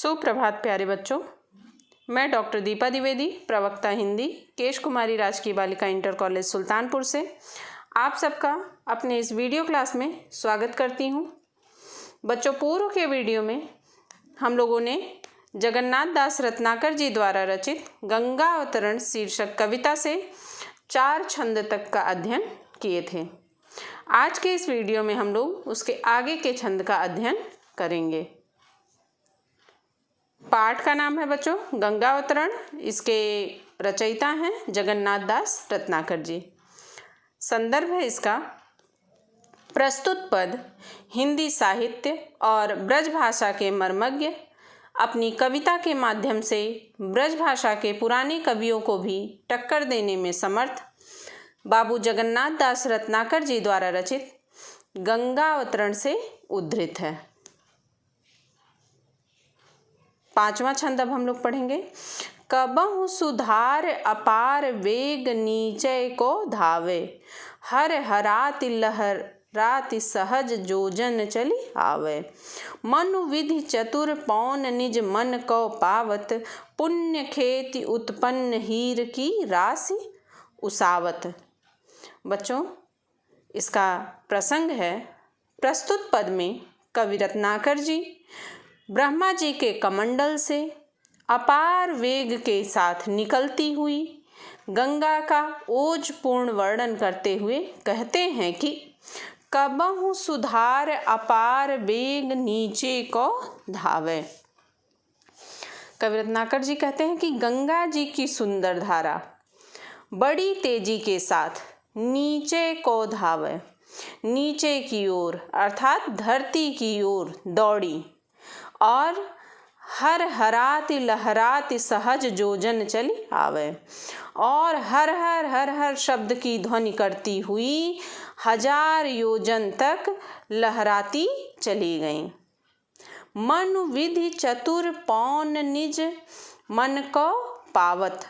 सुप्रभात प्यारे बच्चों, मैं डॉक्टर दीपा द्विवेदी, प्रवक्ता हिंदी, केश कुमारी राजकीय बालिका इंटर कॉलेज सुल्तानपुर से आप सबका अपने इस वीडियो क्लास में स्वागत करती हूँ। बच्चों, पूर्व के वीडियो में हम लोगों ने जगन्नाथ दास रत्नाकर जी द्वारा रचित गंगा अवतरण शीर्षक कविता से 4 छंद तक का अध्ययन किए थे। आज के इस वीडियो में हम लोग उसके आगे के छंद का अध्ययन करेंगे। पाठ का नाम है बच्चों गंगा अवतरण। इसके रचयिता हैं जगन्नाथ दास रत्नाकर जी। संदर्भ है इसका प्रस्तुत पद हिंदी साहित्य और ब्रज भाषा के मर्मज्ञ अपनी कविता के माध्यम से ब्रज भाषा के पुराने कवियों को भी टक्कर देने में समर्थ बाबू जगन्नाथ दास रत्नाकर जी द्वारा रचित गंगा अवतरण से उद्धृत है। 5वां छंद अब हम लोग पढ़ेंगे। कबहु सुधार अपार वेग नीचे को धावे, हर हराति लहराति सहज जोजन चली आवे। मनु विधि चतुर पौन निज मन को पावत, पुण्य खेती उत्पन्न हीर की राशि उसावत। बच्चों, इसका प्रसंग है प्रस्तुत पद में कवि रत्नाकर जी ब्रह्मा जी के कमंडल से अपार वेग के साथ निकलती हुई गंगा का ओजपूर्ण वर्णन करते हुए कहते हैं कि कबहु सुधार अपार वेग नीचे को धावे। कवि रत्नाकर जी कहते हैं कि गंगा जी की सुंदर धारा बड़ी तेजी के साथ नीचे को धावे, नीचे की ओर अर्थात धरती की ओर दौड़ी और हर हराति लहराति सहज जोजन चली आवे, और हर हर हर हर शब्द की ध्वनि करती हुई 1000 योजन तक लहराती चली गई। मनु विधि चतुर पौन निज मन को पावत।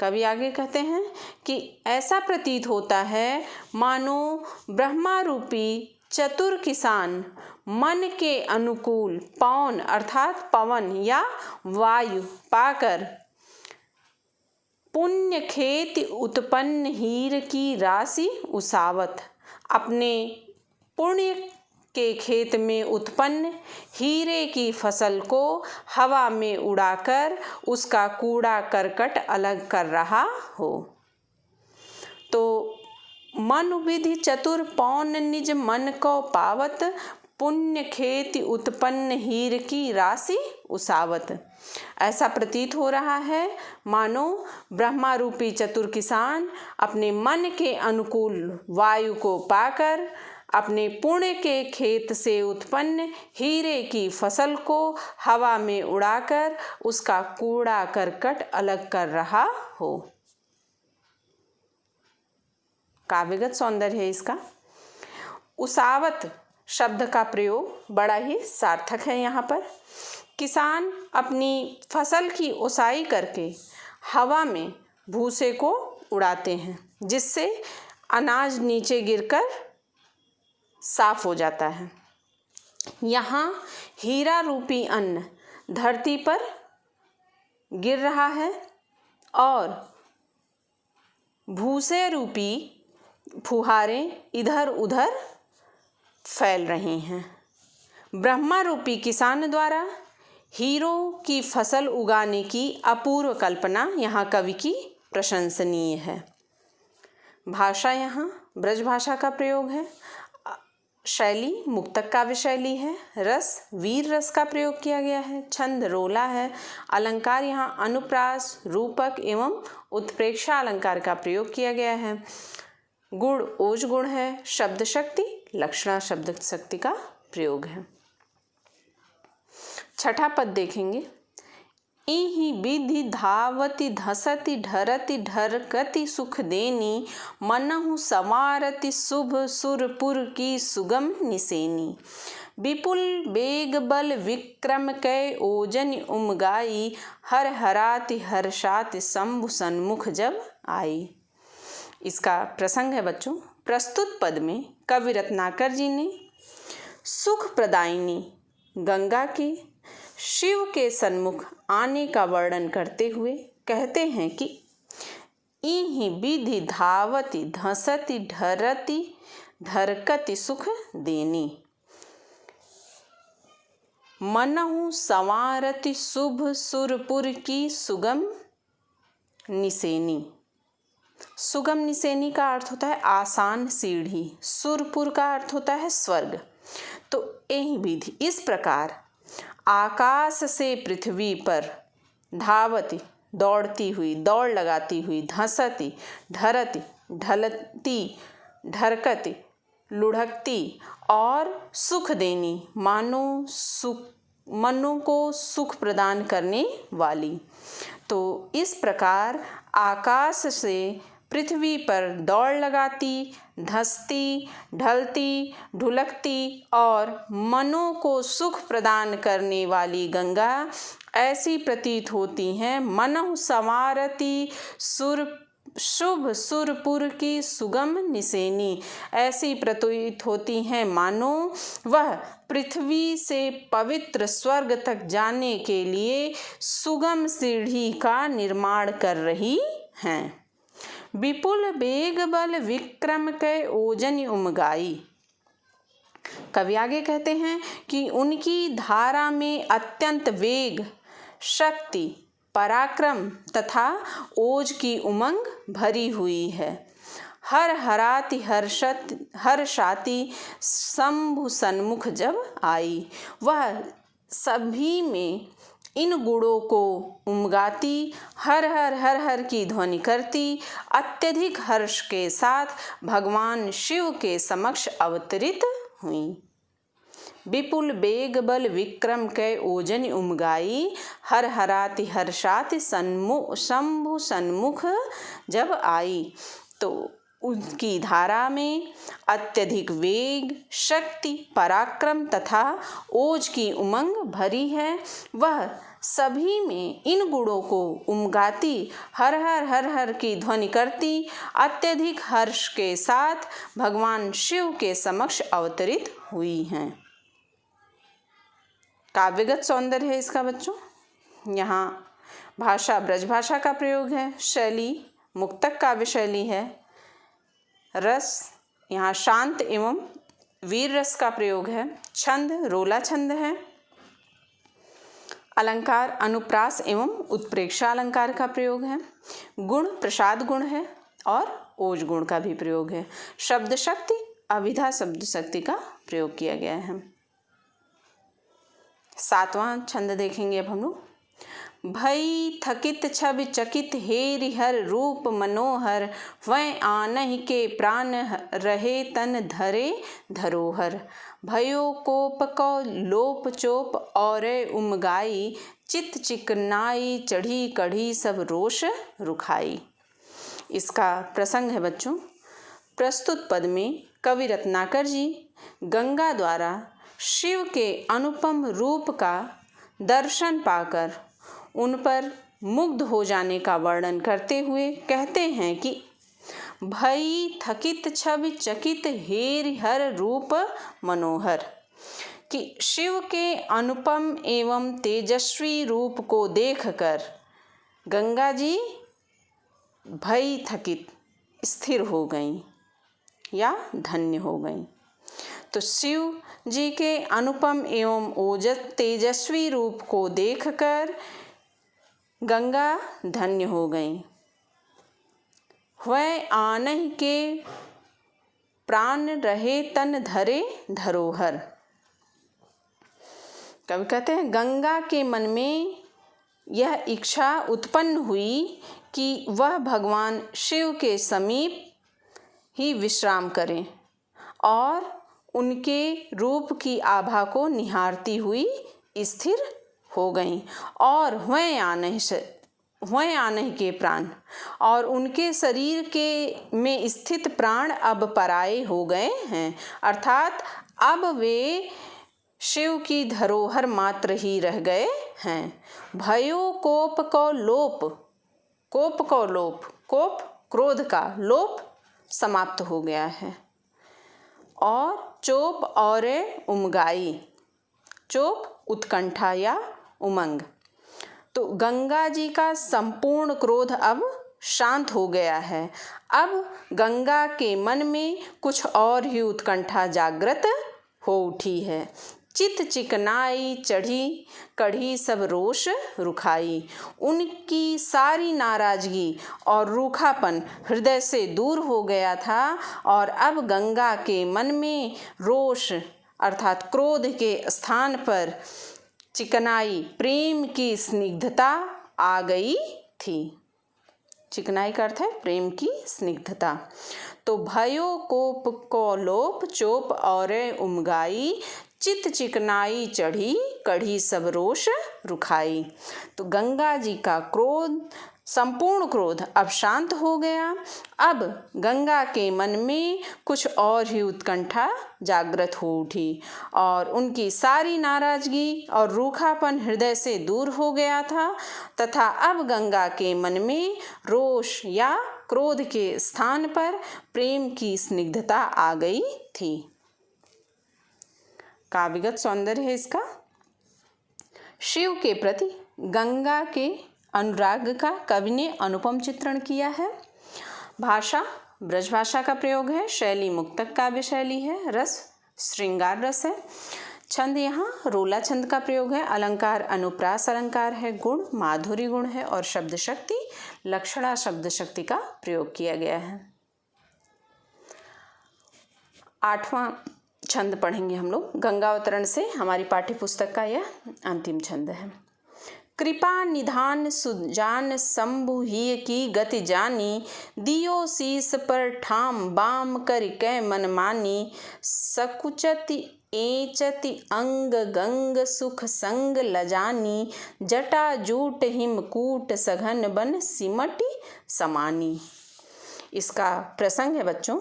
कवि आगे कहते हैं कि ऐसा प्रतीत होता है मानो ब्रह्मा रूपी चतुर किसान मन के अनुकूल पवन अर्थात पवन या वायु पाकर पुण्य खेती उत्पन्न हीर की राशि उसावत, अपने पुण्य के खेत में उत्पन्न हीरे की फसल को हवा में उड़ाकर उसका कूड़ा करकट अलग कर रहा हो। तो मन विधि चतुर पौन निज मन को पावत, पुण्य खेती उत्पन्न हीर की राशि उसावत। ऐसा प्रतीत हो रहा है मानो ब्रह्मा रूपी चतुर किसान अपने मन के अनुकूल वायु को पाकर अपने पुण्य के खेत से उत्पन्न हीरे की फसल को हवा में उड़ाकर उसका कूड़ा करकट अलग कर रहा हो। काव्यगत सौंदर्य है इसका। उसावत शब्द का प्रयोग बड़ा ही सार्थक है। यहाँ पर किसान अपनी फसल की ओसाई करके हवा में भूसे को उड़ाते हैं, जिससे अनाज नीचे गिरकर साफ हो जाता है। यहाँ हीरा रूपी अन्न धरती पर गिर रहा है और भूसे रूपी फुहारें इधर उधर फैल रही हैं। ब्रह्मा रूपी किसान द्वारा हीरों की फसल उगाने की अपूर्व कल्पना यहाँ कवि की प्रशंसनीय है। भाषा यहाँ ब्रज भाषा का प्रयोग है। शैली मुक्तक काव्य शैली है। रस वीर रस का प्रयोग किया गया है। छंद रोला है। अलंकार यहाँ अनुप्रास, रूपक एवं उत्प्रेक्षा अलंकार का प्रयोग किया गया है। गुण ओज गुण है। शब्द शक्ति लक्षणा शब्द शक्ति का प्रयोग है। 6ठा पद देखेंगे। इहि विधि धावति धसति ढरति ढरकति सुख देनी, मनहु संवारति शुभ सुरपुर की सुगम निसेनी। विपुल बेग बल विक्रम कै ओजन उमगाई, हर हराति हर्षाति शंभु सन्मुख जब आई। इसका प्रसंग है बच्चों प्रस्तुत पद में कवि रत्नाकर जी ने सुख प्रदायिनी गंगा की शिव के सन्मुख आने का वर्णन करते हुए कहते हैं कि इहि विधि धावति धसति ढरति ढरकति सुख देनी, मनहु संवारति शुभ सुरपुर की सुगम निसेनी। सुगम निसेनी का अर्थ होता है आसान सीढ़ी, सुरपुर का अर्थ होता है स्वर्ग। तो यही विधि इस प्रकार आकाश से पृथ्वी पर धावती दौड़ती हुई, दौड़ लगाती हुई, धसती ढरती ढलती ढरकती लुढ़कती और सुख देनी, मनों को सुख प्रदान करने वाली। तो इस प्रकार आकाश से पृथ्वी पर दौड़ लगाती, धसती, ढलती, ढुलकती और मनों को सुख प्रदान करने वाली गंगा ऐसी प्रतीत होती हैं। मनहु संवारती शुभ सुरपुर की सुगम निसेनी, ऐसी प्रतीत होती हैं मानो वह पृथ्वी से पवित्र स्वर्ग तक जाने के लिए सुगम सीढ़ी का निर्माण कर रही हैं। विपुल बेग बल विक्रम कै ओजनि उमगाई। कवि आगे कहते हैं कि उनकी धारा में अत्यंत वेग, शक्ति, पराक्रम तथा ओज की उमंग भरी हुई है। हर हराति हर्षाति शंभु सन्मुख जब आई, वह सभी में इन गुणों को उमगाती, हर हर हर हर की ध्वनि करती, अत्यधिक हर्ष के साथ भगवान शिव के समक्ष अवतरित हुई। विपुल बेग बल विक्रम कै ओजनि उमगाई, हर हराति हर्षाति शंभु सन्मुख जब आई। तो उनकी धारा में अत्यधिक वेग, शक्ति, पराक्रम तथा ओज की उमंग भरी है। वह सभी में इन गुणों को उमगाती, हर हर हर हर की ध्वनि करती, अत्यधिक हर्ष के साथ भगवान शिव के समक्ष अवतरित हुई हैं। काव्यगत सौंदर्य है इसका बच्चों। यहाँ भाषा ब्रजभाषा का प्रयोग है, शैली मुक्तक काव्य शैली है, रस यहाँ शांत एवं वीर रस का प्रयोग है, छंद रोला छंद है, अलंकार अनुप्रास एवं उत्प्रेक्षा अलंकार का प्रयोग है, गुण प्रसाद गुण है और ओज गुण का भी प्रयोग है, शब्द शक्ति अभिधा शब्द शक्ति का प्रयोग किया गया है। 7वां छंद देखेंगे अब हम लोग। भई थकित छब चकित हेरि हर रूप मनोहर, वै आनहि के प्राण रहे तन धरे धरोहर। भयो कोप को लोप चोप और उमगाई, चित चिकनाई चढ़ी कढ़ी सब रोष रुखाई। इसका प्रसंग है बच्चों। प्रस्तुत पद में कवि रत्नाकर जी गंगा द्वारा शिव के अनुपम रूप का दर्शन पाकर उन पर मुग्ध हो जाने का वर्णन करते हुए कहते हैं कि भई थकित छवि चकित हेरि हर रूप मनोहर, कि शिव के अनुपम एवं तेजस्वी रूप को देखकर गंगा जी भई थकित स्थिर हो गईं या धन्य हो गईं। तो शिव जी के अनुपम एवं ओजस तेजस्वी रूप को देखकर गंगा धन्य हो गईं। वै आनहि के प्राण रहे तन धरे धरोहर। कवि कहते हैं गंगा के मन में यह इच्छा उत्पन्न हुई कि वह भगवान शिव के समीप ही विश्राम करें और उनके रूप की आभा को निहारती हुई स्थिर हो गईं। और वै आनहि के प्राण, और उनके शरीर के में स्थित प्राण अब पराये हो गए हैं, अर्थात अब वे शिव की धरोहर मात्र ही रह गए हैं। भयो कोप को लोप, कोप क्रोध का, लोप समाप्त हो गया है। और चोप और उमगाई, चोप उत्कंठा या उमंग। तो गंगा जी का संपूर्ण क्रोध अब शांत हो गया है। अब गंगा के मन में कुछ और ही उत्कंठा जागृत हो उठी है। चित चिकनाई चढ़ी कढ़ी सब रोष रुखाई। उनकी सारी नाराजगी और रूखापन हृदय से दूर हो गया था और अब गंगा के मन में रोष अर्थात क्रोध के स्थान पर चिकनाई प्रेम की स्निग्धता आ गई थी। चिकनाई का अर्थ है प्रेम की स्निग्धता। तो भयो कोप को लोप चोप और उमगाई। चित चिकनाई चढ़ी कढ़ी सब रोष रुखाई। तो गंगा जी का क्रोध संपूर्ण क्रोध अब शांत हो गया। अब गंगा के मन में कुछ और ही उत्कंठा जागृत हो उठी और उनकी सारी नाराजगी और रूखापन हृदय से दूर हो गया था तथा अब गंगा के मन में रोष या क्रोध के स्थान पर प्रेम की स्निग्धता आ गई थी। काव्यगत सौंदर्य है इसका। शिव के प्रति गंगा के अनुराग का कवि ने अनुपम चित्रण किया है। भाषा ब्रज भाषा का प्रयोग है। शैली मुक्तक काव्य शैली है। रस श्रृंगार रस है। छंद यहाँ रोला छंद का प्रयोग है। अलंकार अनुप्रास अलंकार है। गुण माधुरी गुण है और शब्द शक्ति लक्षणा शब्द शक्ति का प्रयोग किया गया है। 8वां छंद पढ़ेंगे हम लोग। गंगावतरण से हमारी पाठ्य पुस्तक का यह अंतिम छंद है। कृपा निधान सुजान शंभु ही की गति जानी। दियो शीस पर ठाम बाम कर कै मन मानी। सकुचति एचति अंग गंग सुख संग लजानी। जटा जूट हिमकूट सघन बन सिमटी समानी। इसका प्रसंग है बच्चों।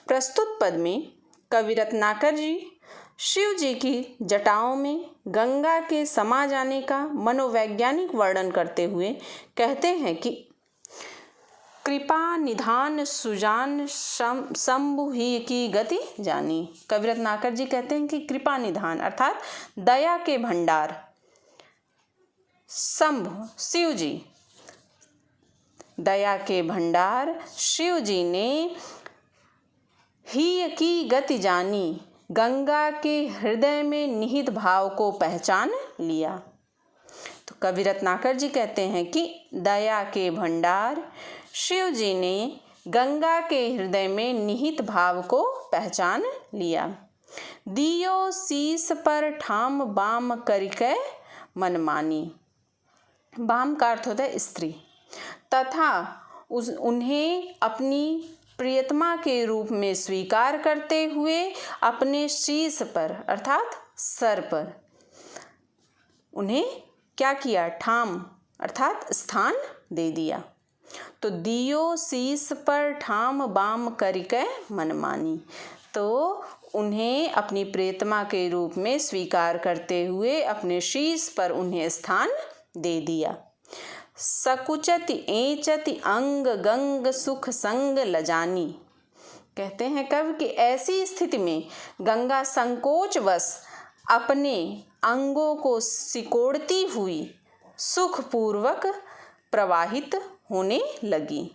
प्रस्तुत पद में कवि रत्नाकर जी शिव जी की जटाओं में गंगा के समा जाने का मनोवैज्ञानिक वर्णन करते हुए कहते हैं कि कृपा निधान सुजान शंभु ही की गति जानी। कवि रत्नाकर जी कहते हैं कि कृपा निधान अर्थात दया के भंडार शंभु शिव जी, दया के भंडार शिव जी ने ही की गति जानी, गंगा के हृदय में निहित भाव को पहचान लिया। तो कवि रत्नाकर जी कहते हैं कि दया के भंडार शिव जी ने गंगा के हृदय में निहित भाव को पहचान लिया। दियो शीस पर ठाम बाम करके मनमानी। बाम का अर्थ होता है स्त्री। तथा उन्हें अपनी प्रियतमा के रूप में स्वीकार करते हुए अपने शीश पर अर्थात सर पर उन्हें क्या किया, ठाम अर्थात स्थान दे दिया। तो दियो शीश पर ठाम बाम करके मनमानी। तो उन्हें अपनी प्रियतमा के रूप में स्वीकार करते हुए अपने शीश पर उन्हें स्थान दे दिया। सकुचति एचति अंग गंग सुख संग लजानी। कहते हैं कवि कि ऐसी स्थिति में गंगा संकोचवश अपने अंगों को सिकोड़ती हुई सुखपूर्वक प्रवाहित होने लगी।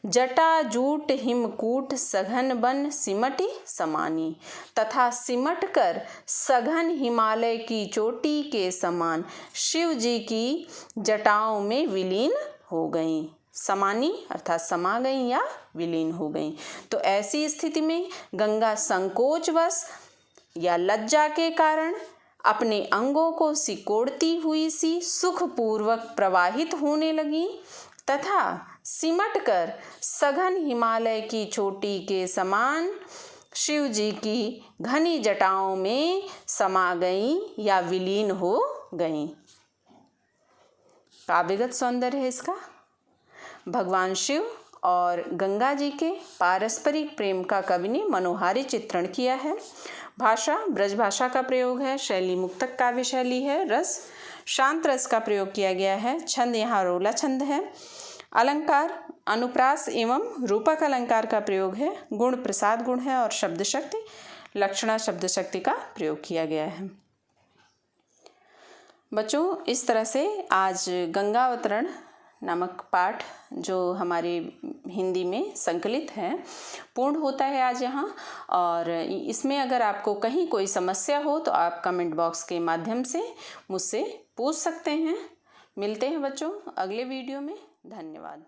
जटा जूट हिमकूट सघन बन सिमटी समानी। तथा सिमट कर सघन हिमालय की चोटी के समान शिव जी की जटाओं में विलीन हो गईं। समानी अर्थात समा गईं या विलीन हो गईं। तो ऐसी स्थिति में गंगा संकोचवश या लज्जा के कारण अपने अंगों को सिकोड़ती हुई सी सुखपूर्वक प्रवाहित होने लगी तथा सिमट कर सघन हिमालय की चोटी के समान शिव जी की घनी जटाओं में समा गईं या विलीन हो गईं। काव्यगत सौंदर्य है इसका। भगवान शिव और गंगा जी के पारस्परिक प्रेम का कवि ने मनोहारी चित्रण किया है। भाषा ब्रज भाषा का प्रयोग है। शैली मुक्तक काव्य शैली है। रस शांत रस का प्रयोग किया गया है। छंद यहाँ रोला छंद है। अलंकार अनुप्रास एवं रूपक अलंकार का प्रयोग है। गुण प्रसाद गुण है और शब्द शक्ति लक्षणा शब्द शक्ति का प्रयोग किया गया है। बच्चों, इस तरह से आज गंगावतरण नामक पाठ जो हमारे हिंदी में संकलित है पूर्ण होता है आज यहाँ। और इसमें अगर आपको कहीं कोई समस्या हो तो आप कमेंट बॉक्स के माध्यम से मुझसे पूछ सकते हैं। मिलते हैं बच्चों अगले वीडियो में। धन्यवाद।